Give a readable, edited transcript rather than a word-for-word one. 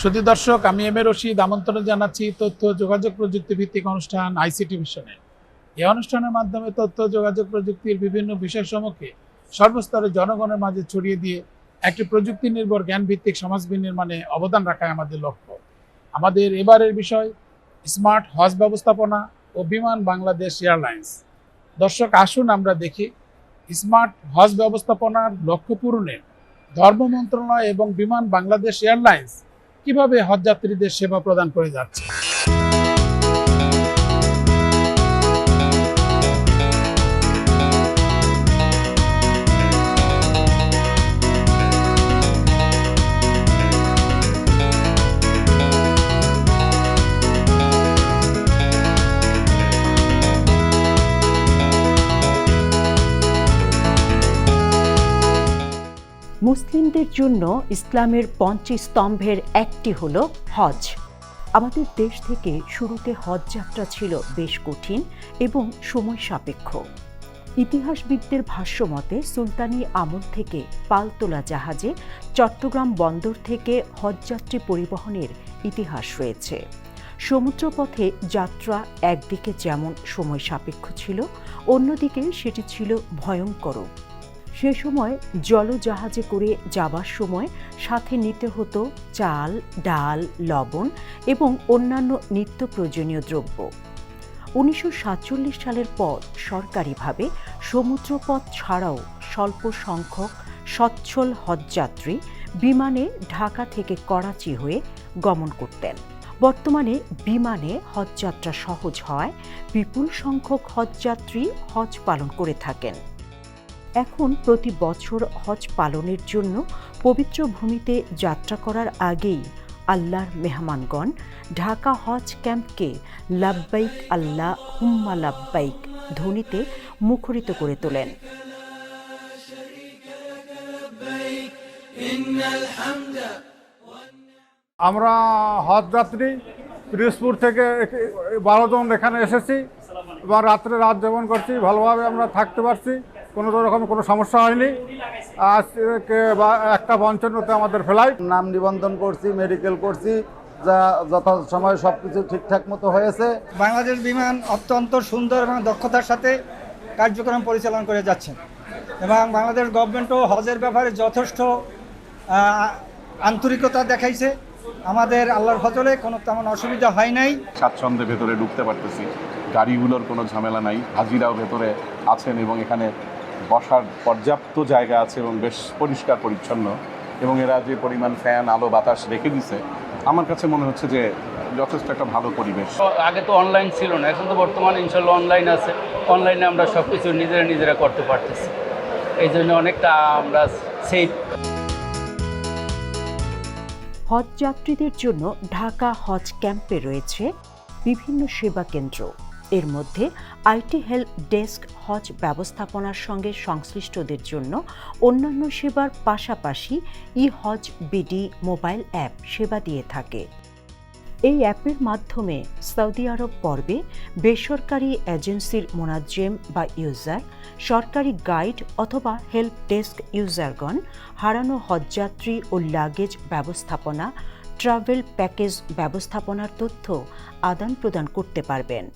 সুধী দর্শক, আমি M A Rashid আমন্ত্রণ জানাচ্ছি তথ্য যোগাযোগ প্রযুক্তি ভিত্তিক অনুষ্ঠান আইসিটি মিশনে। এই অনুষ্ঠানের মাধ্যমে তথ্য যোগাযোগ প্রযুক্তির বিভিন্ন বিষয়সমূহকে সর্বস্তরের জনগণের মাঝে ছড়িয়ে দিয়ে একটি প্রযুক্তি নির্ভর জ্ঞান ভিত্তিক সমাজ বিনির্মাণে অবদান রাখাই আমাদের লক্ষ্য। আমাদের এবারের বিষয় স্মার্ট হজ ব্যবস্থাপনা ও বিমান বাংলাদেশ এয়ারলাইন্স। দর্শক, আসুন আমরা দেখি স্মার্ট হজ ব্যবস্থাপনার লক্ষ্য পূরণে ধর্ম মন্ত্রণালয় এবং বিমান বাংলাদেশ এয়ারলাইন্স কিভাবে হজযাত্রীদের সেবা প্রদান করে যাচ্ছে। মুসলিমদের জন্য ইসলামের পঞ্চস্তম্ভের একটি হলো হজ। আমাদের দেশ থেকে শুরুতে হজ যাত্রা ছিল বেশ কঠিন এবং সময় সাপেক্ষ। ইতিহাসবিদদের ভাষ্যমতে সুলতানি আমল থেকে পালতোলা জাহাজে চট্টগ্রাম বন্দর থেকে হজযাত্রী পরিবহনের ইতিহাস রয়েছে। সমুদ্রপথে যাত্রা একদিকে যেমন সময় সাপেক্ষ ছিল, অন্যদিকে সেটি ছিল ভয়ঙ্কর। সে সময় জলজাহাজে করে যাবার সময় সাথে নিতে হতো চাল, ডাল, লবণ এবং অন্যান্য নিত্য প্রয়োজনীয় দ্রব্য। 1947 সালের পর সরকারিভাবে সমুদ্রপথ ছাড়াও স্বল্প সংখ্যক সচ্ছল হজযাত্রী বিমানে ঢাকা থেকে করাচি হয়ে গমন করতেন। বর্তমানে বিমানে হজযাত্রা সহজ হওয়ায় বিপুল সংখ্যক হজযাত্রী হজ পালন করে থাকেন। এখন প্রতি বছর হজ পালনের জন্য পবিত্র ভূমিতে যাত্রা করার আগেই আল্লাহর মেহমানগণ ঢাকা হজ ক্যাম্পকে লাব্বাইক আল্লাহুম্মা লাব্বাইক ধ্বনিতে মুখরিত করে তোলেন। আমরা হজ যাত্রী পিরোজপুর থেকে 12 জন এখানে এসেছি এবং রাত যাপন করছি। ভালোভাবে আমরা থাকতে পারছি, কোনো রকম কোনো সমস্যা হয়নি। আজকে 1:55 আমাদের ফ্লাইট। নাম নিবন্ধন করছি, মেডিকেল করছি, যা যথাসময়ে সব কিছু ঠিকঠাক মতো হয়েছে। বাংলাদেশ বিমান অত্যন্ত সুন্দর এবং দক্ষতার সাথে কার্যক্রম পরিচালনা করে যাচ্ছে এবং বাংলাদেশ গভর্নমেন্টও হজের ব্যাপারে যথেষ্ট আন্তরিকতা দেখাইছে। আমাদের আল্লাহর ফজলে কোনো তেমন অসুবিধা হয় নাই। স্বাচ্ছন্দ্যে ভেতরে ঢুকতে পারতেছি, গাড়িগুলোর কোনো ঝামেলা নাই, হাজিরাও ভেতরে আছেন এবং এখানে বসার পর্যাপ্ত জায়গা আছে এবং বেশ পরিষ্কার পরিচ্ছন্ন, এবং এরা যে পরিমাণ ফ্যান, আলো, বাতাস রেখে দিছে, আমার কাছে মনে হচ্ছে যে যথেষ্ট একটা ভালো পরিবেশ। আগে তো অনলাইন ছিল না, এখন তো বর্তমানে ইনশাল্লাহ অনলাইন আছে। অনলাইনে আমরা সব কিছু নিজেরা করতে পারতেছি, এই জন্য অনেকটা আমরা সেফ। হজযাত্রীদের জন্য ঢাকা হজ ক্যাম্পে রয়েছে বিভিন্ন সেবা কেন্দ্র। এর মধ্যে আইটি হেল্প ডেস্ক হজ ব্যবস্থাপনার সঙ্গে সংশ্লিষ্টদের জন্য অন্যান্য সেবার পাশাপাশি ই হজ বিডি মোবাইল অ্যাপ সেবা দিয়ে থাকে। এই অ্যাপের মাধ্যমে সৌদি আরব পর্বে বেসরকারি এজেন্সির মোনাজ্জেম বা ইউজার, সরকারি গাইড অথবা হেল্প ডেস্ক ইউজারগণ হারানো হজযাত্রী ও লাগেজ ব্যবস্থাপনা, ট্রাভেল প্যাকেজ ব্যবস্থাপনার তথ্য আদান প্রদান করতে পারবেন।